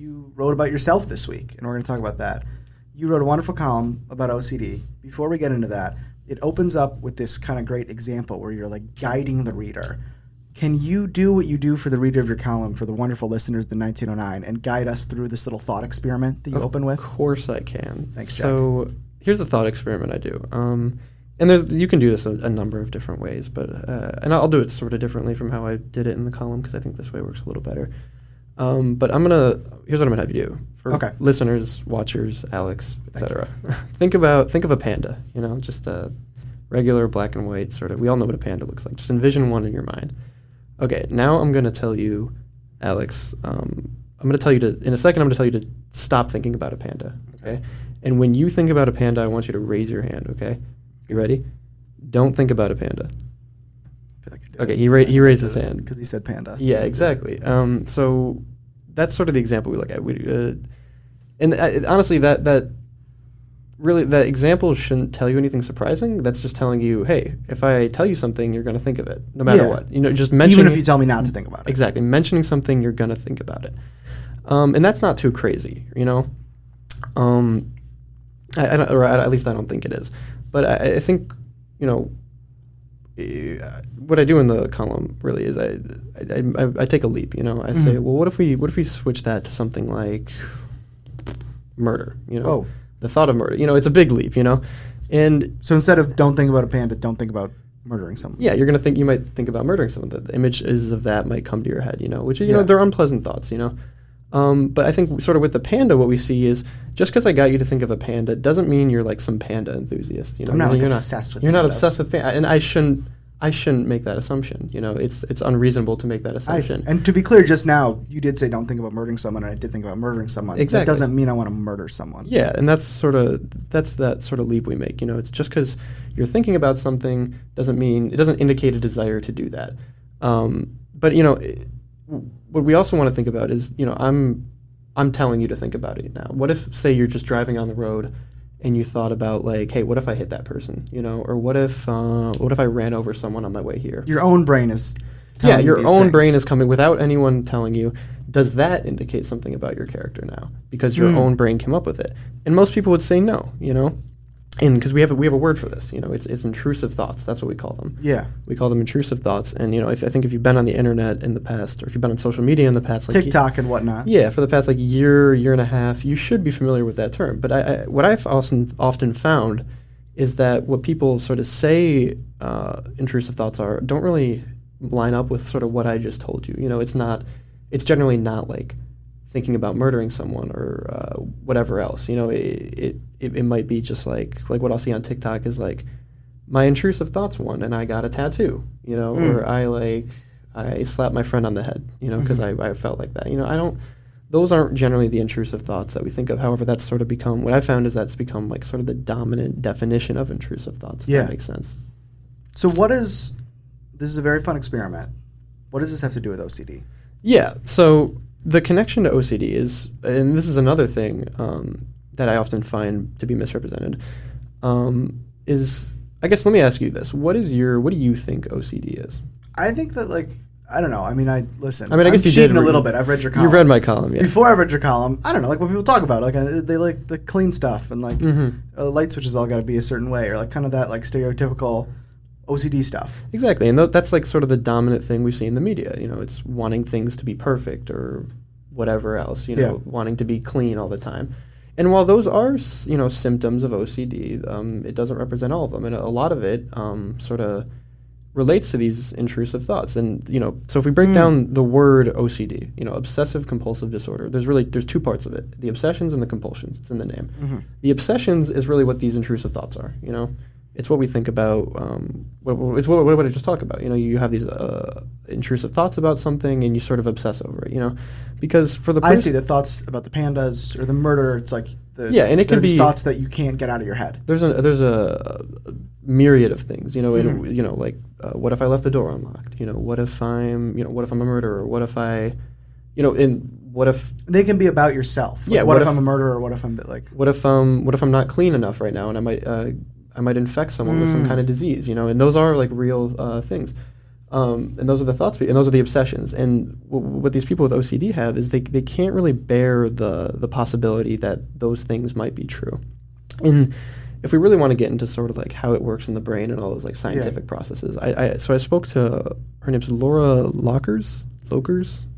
you wrote about yourself this week, and we're going to talk about that. You wrote a wonderful column about OCD. Before we get into that, it opens up with this kind of great example where you're like guiding the reader. Can you do what you do for the reader of your column, for the wonderful listeners of the 1909, and guide us through this little thought experiment that you open with? Of course I can. Thanks, Jack. So here's the thought experiment I do. And you can do this a number of different ways, but and I'll do it sort of differently from how I did it in the column because I think this way works a little better. But here's what I'm gonna have you do for listeners, watchers, Alex, etc. think of a panda, just a regular black and white sort of. We all know what a panda looks like. Just envision one in your mind. Okay, now I'm gonna tell you, Alex. In a second, I'm gonna tell you to stop thinking about a panda. Okay, and when you think about a panda, I want you to raise your hand. Okay, you ready? Don't think about a panda. I feel like okay, he raised his hand because he said panda. Yeah, exactly. So that's sort of the example we look at. Honestly, that example shouldn't tell you anything surprising. That's just telling you, hey, if I tell you something, you're going to think of it, no matter what. Just mentioning. Even if you tell me not to think about it. Exactly, mentioning something, you're going to think about it, and that's not too crazy, or at least I don't think it is. But I think, what I do in the column really is I take a leap. I say, well, what if we switch that to something like murder? The thought of murder. It's a big leap. And so instead of don't think about a panda, don't think about murdering someone. Yeah, you might think about murdering someone. The images of that might come to your head. Which they're unpleasant thoughts. But I think sort of with the panda, what we see is just because I got you to think of a panda doesn't mean you're like some panda enthusiast. I'm not obsessed with. You're not obsessed with panda, and I shouldn't make that assumption. It's unreasonable to make that assumption. And to be clear, just now you did say don't think about murdering someone, and I did think about murdering someone. Exactly. That doesn't mean I want to murder someone. Yeah, and that's that sort of leap we make. It's just because you're thinking about something doesn't indicate a desire to do that. But what we also want to think about is, I'm telling you to think about it now. What if, say, you're just driving on the road and you thought about like, hey, what if I hit that person, or what if I ran over someone on my way here? Your own brain is telling you these things. Brain is coming without anyone telling you. Does that indicate something about your character now? Because your own brain came up with it. And most people would say no, And because we have a word for this, it's intrusive thoughts. That's what we call them. Yeah, we call them intrusive thoughts. And I think if you've been on the internet in the past, or if you've been on social media in the past, like TikTok and whatnot, for the past year and a half, you should be familiar with that term. But what I've often found is that what people sort of say intrusive thoughts are don't really line up with sort of what I just told you. It's generally not like thinking about murdering someone or whatever else. It might be just like what I'll see on TikTok is like my intrusive thoughts won and I got a tattoo, or I slapped my friend on the head, because I felt like that. Those aren't generally the intrusive thoughts that we think of. However, that's sort of become, what I found is that's become like sort of the dominant definition of intrusive thoughts, if that makes sense. So this is a very fun experiment. What does this have to do with OCD? Yeah, so the connection to OCD is, and this is another thing that I often find to be misrepresented, is, I guess, let me ask you this. What do you think OCD is? I think that, I don't know. I guess you cheating did a little bit. I've read your column. You read my column, yeah. Before I read your column, I don't know, like what people talk about. They like the clean stuff and light switches all got to be a certain way, or kind of that stereotypical OCD stuff. Exactly, and that's sort of the dominant thing we see in the media. It's wanting things to be perfect or whatever else. Wanting to be clean all the time. And while those are symptoms of OCD, it doesn't represent all of them, and a lot of it sort of relates to these intrusive thoughts. And so if we break down the word OCD, obsessive compulsive disorder, there's two parts of it: the obsessions and the compulsions. It's in the name. Mm-hmm. The obsessions is really what these intrusive thoughts are. It's what we think about. It's what I just talked about. You have these intrusive thoughts about something, and you sort of obsess over it. Because for the I see the thoughts about the pandas or the murder. It's like and it can be thoughts that you can't get out of your head. There's a myriad of things. What if I left the door unlocked? What if I'm a murderer? What if what if they can be about yourself? What if I'm a murderer? What if I'm What if I'm not clean enough right now, and I might infect someone with some kind of disease, and those are real things. And those are the thoughts, and those are the obsessions. And what these people with OCD have is they can't really bear the possibility that those things might be true. And if we really want to get into sort of like how it works in the brain and all those like scientific processes, so I spoke to, her name's Laura Lokers.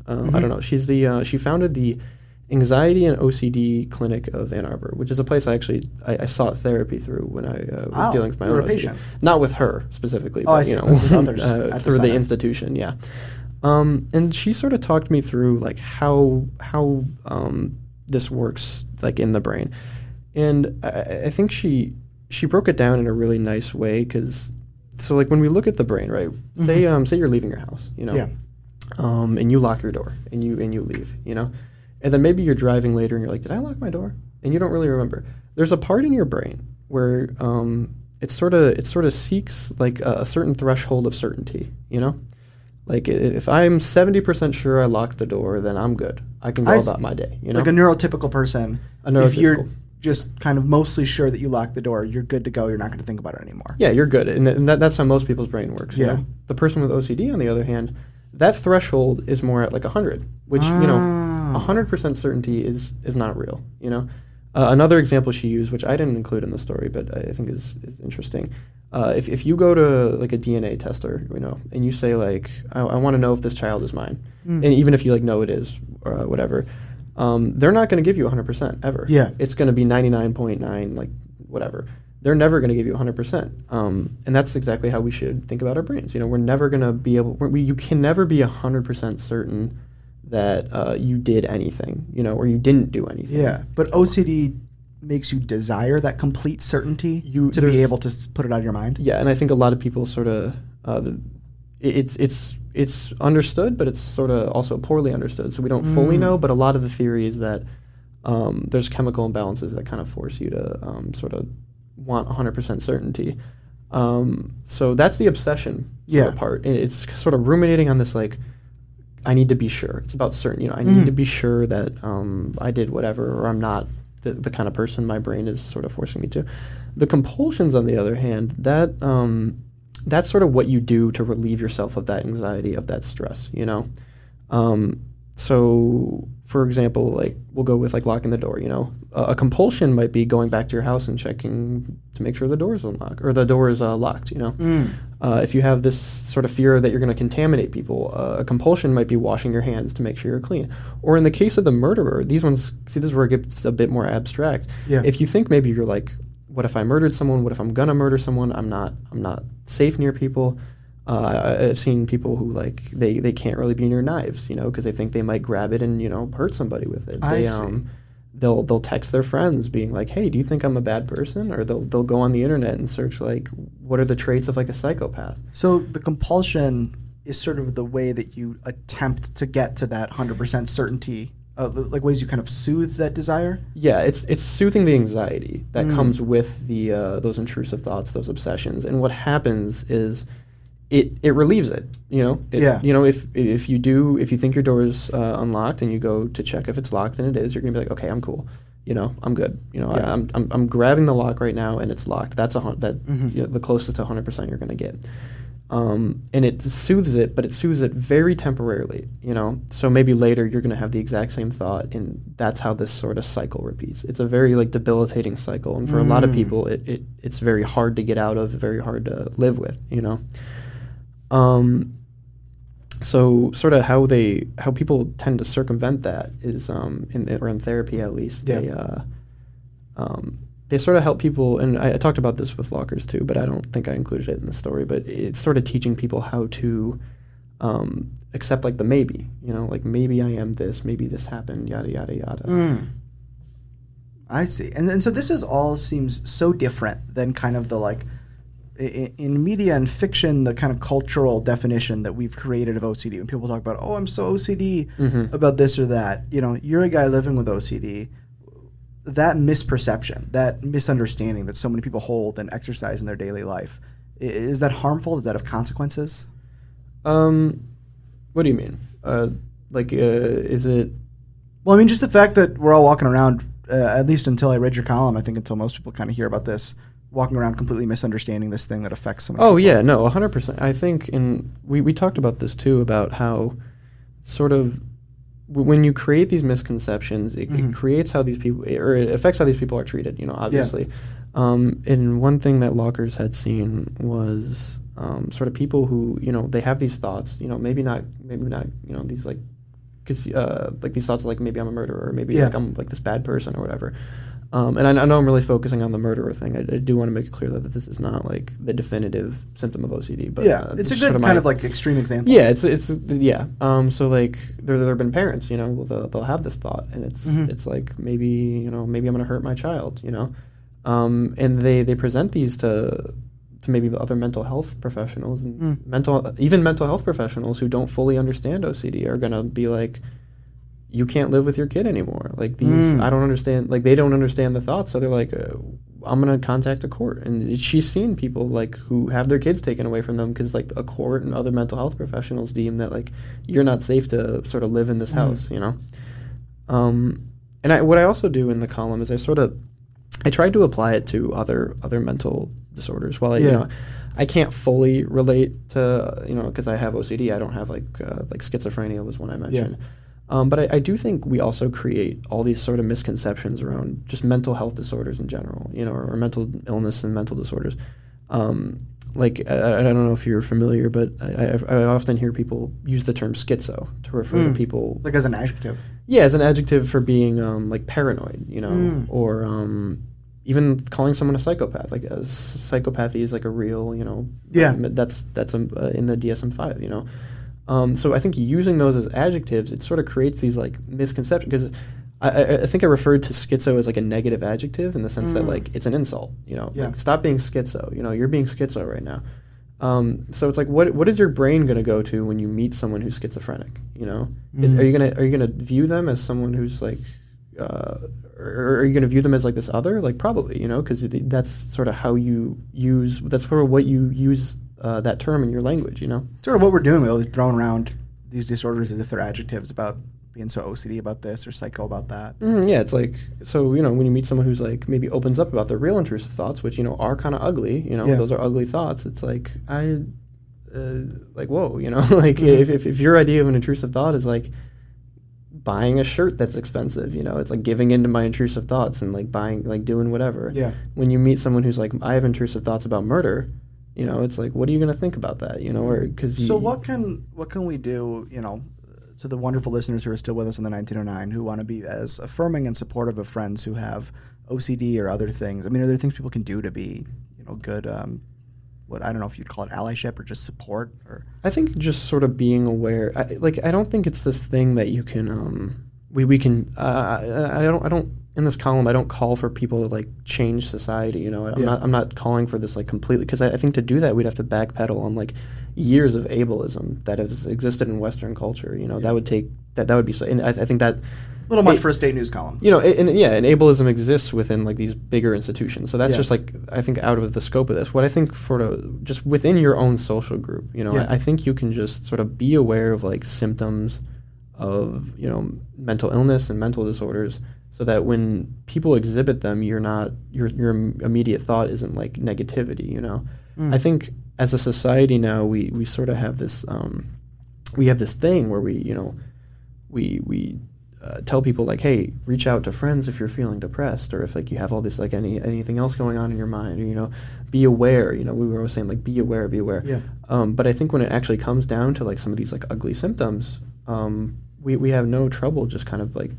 I don't know. She's she founded the Anxiety and OCD Clinic of Ann Arbor, which is a place I sought therapy through when I was dealing with my own OCD. Patient. Not with her specifically, but others through the institution. Yeah. And she sort of talked me through like how this works like in the brain. And I think she broke it down in a really nice way because, so like when we look at the brain, right? Say you're leaving your house, and you lock your door and you leave, and then maybe you're driving later and you're like, did I lock my door? And you don't really remember. There's a part in your brain where it sort of seeks like a certain threshold of certainty, Like if I'm 70% sure I locked the door, then I'm good. I can go about my day, Like a neurotypical person. If you're just kind of mostly sure that you locked the door, you're good to go. You're not going to think about it anymore. Yeah, you're good. And that's how most people's brain works. You know? The person with OCD, on the other hand, that threshold is more at like 100, which, 100% certainty is not real, Another example she used, which I didn't include in the story, but I think is interesting. If you go to like a DNA tester, and you say like, I want to know if this child is mine, and even if you like know it is or whatever, they're not going to give you 100% ever. Yeah, it's going to be 99.9, like whatever. They're never going to give you 100%, and that's exactly how we should think about our brains. We're never going to be able. You can never be 100% certain that you did anything, or you didn't do anything. Yeah, but OCD makes you desire that complete certainty to be able to put it out of your mind. Yeah, and I think a lot of people sort of it's understood, but it's sort of also poorly understood. So we don't fully know, but a lot of the theory is that there's chemical imbalances that kind of force you to sort of want 100% certainty. So that's the obsession part. And it's sort of ruminating on this like, I need to be sure. It's about certain, I need to be sure that I did whatever, or I'm not the kind of person my brain is sort of forcing me to. The compulsions, on the other hand, that's sort of what you do to relieve yourself of that anxiety, of that stress, So, for example, like we'll go with like locking the door, a compulsion might be going back to your house and checking to make sure the door is unlocked or the door is locked, If you have this sort of fear that you're going to contaminate people, a compulsion might be washing your hands to make sure you're clean. Or in the case of the murderer, these ones, see, this is where it gets a bit more abstract. Yeah. If you think maybe you're like, what if I murdered someone? What if I'm going to murder someone? I'm not safe near people. I've seen people who like they can't really be near knives, because they think they might grab it and hurt somebody with it. I see. They'll text their friends being like, "Hey, do you think I'm a bad person?" Or they'll go on the internet and search like, what are the traits of like a psychopath? So the compulsion is sort of the way that you attempt to get to that 100% certainty. Like ways you kind of soothe that desire? Yeah, it's soothing the anxiety that comes with the those intrusive thoughts, those obsessions. And what happens is it relieves it, if you think your door is unlocked and you go to check if it's locked and it is, you're gonna be like, okay, I'm cool, I'm good, I'm grabbing the lock right now and it's locked. That's the closest to 100% you're gonna get. And it soothes it, but it soothes it very temporarily, so maybe later you're gonna have the exact same thought, and that's how this sort of cycle repeats. It's a very like debilitating cycle, and for a lot of people it's very hard to get out of, very hard to live with, So sort of how people tend to circumvent that is in therapy at least, they sort of help people, and I talked about this with Lockers too, but I don't think I included it in the story, but it's sort of teaching people how to accept like the maybe, like maybe I am this, maybe this happened, yada, yada, yada. I see. And so this all seems so different than kind of the like, in media and fiction, the kind of cultural definition that we've created of OCD. When people talk about, oh, I'm so OCD about this or that, you're a guy living with OCD. That misperception, that misunderstanding that so many people hold and exercise in their daily life, is that harmful? Does that have consequences? What do you mean? Is it... Well, I mean, just the fact that we're all walking around, at least until I read your column, I think until most people kind of hear about this, walking around completely misunderstanding this thing that affects so many Oh people. yeah, no, 100%. I think, we talked about this too, about how sort of when you create these misconceptions, it creates how these people, or it affects how these people are treated. Obviously. And one thing that Lockers had seen was sort of people who they have these thoughts. Maybe not. These like, because like these thoughts like maybe I'm a murderer, or maybe like I'm like this bad person or whatever. And I know I'm really focusing on the murderer thing. I do want to make it clear that this is not like the definitive symptom of OCD. But it's a good kind of like extreme example. Yeah, it's So like there have been parents, they'll have this thought, and it's like maybe maybe I'm gonna hurt my child, and they present these to maybe the other mental health professionals, and mental health professionals who don't fully understand OCD are gonna be like, you can't live with your kid anymore. Like these, I don't understand. Like they don't understand the thoughts, so they're like, I'm gonna contact a court. And she's seen people like who have their kids taken away from them because like a court and other mental health professionals deem that like you're not safe to sort of live in this house, And what I also do in the column is I tried to apply it to other mental disorders. While I can't fully relate to because I have OCD. I don't have like schizophrenia was one I mentioned. But I do think we also create all these sort of misconceptions around just mental health disorders in general, or mental illness and mental disorders. Like, I don't know if you're familiar, but I often hear people use the term schizo to refer to people. Like as an adjective. Yeah, as an adjective for being like paranoid, or even calling someone a psychopath. Like psychopathy is like a real, that's in the DSM-5, So I think using those as adjectives, it sort of creates these like misconceptions, because I think I referred to schizo as like a negative adjective in the sense that like it's an insult, like stop being schizo, you're being schizo right now. So it's like what is your brain going to go to when you meet someone who's schizophrenic? Are you gonna view them as someone who's like, or are you going to view them as like this other? Like probably, because that's sort of how you use, that's sort of what you use that term in your language, Sort of what we're doing, we're always throwing around these disorders as if they're adjectives about being so OCD about this or psycho about that. Yeah, it's like, so, when you meet someone who's like maybe opens up about their real intrusive thoughts, which, are kind of ugly, those are ugly thoughts. It's like, like, whoa, like if your idea of an intrusive thought is like buying a shirt that's expensive, it's like giving into my intrusive thoughts and like buying, like doing whatever. Yeah. When you meet someone who's like, I have intrusive thoughts about murder, it's like, what are you going to think about that? Or because so what can we do? To the wonderful listeners who are still with us in the 1909 who want to be as affirming and supportive of friends who have OCD or other things. I mean, are there things people can do to be, good? What I don't know if you'd call it allyship or just support, or I think just sort of being aware. I don't think it's this thing that you can. We can. I don't. In this column, I don't call for people to like change society. I'm not calling for this like completely, because I think to do that we'd have to backpedal on like years of ableism that has existed in Western culture. That would take that would be. And I think that little much for a state news column. And ableism exists within like these bigger institutions. So that's just like, I think, out of the scope of this. What I think for just within your own social group, I think you can just sort of be aware of like symptoms of mental illness and mental disorders, so that when people exhibit them, you're not your immediate thought isn't like negativity. I think as a society now, we sort of have this thing where we tell people like, hey, reach out to friends if you're feeling depressed, or if like you have all this like anything else going on in your mind, or be aware. We were always saying like be aware. Yeah. But I think when it actually comes down to like some of these like ugly symptoms, we have no trouble just kind of like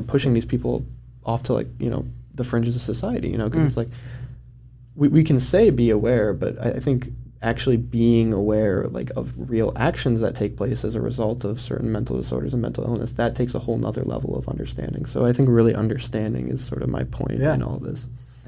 pushing these people off to like the fringes of society. Because it's like we can say be aware, but I think actually being aware like of real actions that take place as a result of certain mental disorders and mental illness, that takes a whole nother level of understanding. So I think really understanding is sort of my point in all of this.